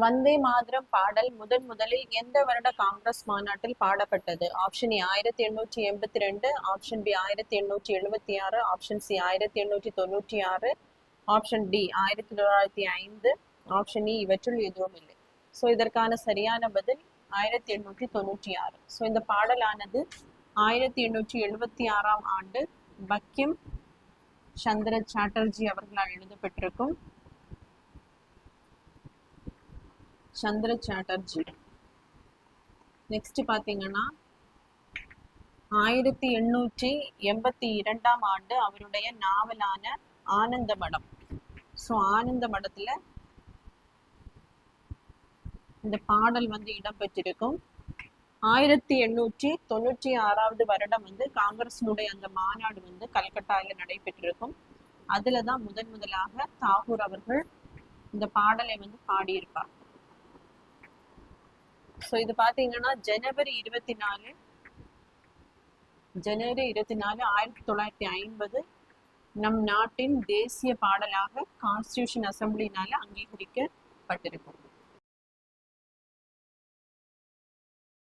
வந்தே மாதரம் பாடல் முதலில் எந்த வருட காங்கிரஸ் மாநாட்டில் பாடப்பட்டது? Option A 1882, option B 1876, option C 1896, option D 1905, option E இவற்றுள் எதுவும் இல்லை. ஸோ இதற்கான சரியான பதில் 1896. ஸோ இந்த பாடலானது 1876ஆம் ஆண்டு பங்கிம் சந்திர சாட்டர்ஜி அவர்களால் எழுதப்பட்டிருக்கும். சந்திர சாட்டர்ஜி. நெக்ஸ்ட் பாத்தீங்கன்னா 1882ஆம் ஆண்டு அவருடைய நாவலான ஆனந்த மடம். ஸோ ஆனந்த மடத்துல இந்த பாடல் இடம்பெற்றிருக்கும். 1896ஆவது வருடம் காங்கிரஸினுடைய அந்த மாநாடு கல்கட்டாவில் நடைபெற்றிருக்கும். அதுலதான் முதலாக தாகூர் அவர்கள் இந்த பாடலை பாடியிருப்பார். ஸோ இது பாத்தீங்கன்னா ஜனவரி 24 1950 நம் நாட்டின் தேசிய பாடலாக கான்ஸ்டிடியூஷன் அசம்பிளினால அங்கீகரிக்கப்பட்டிருக்கும்.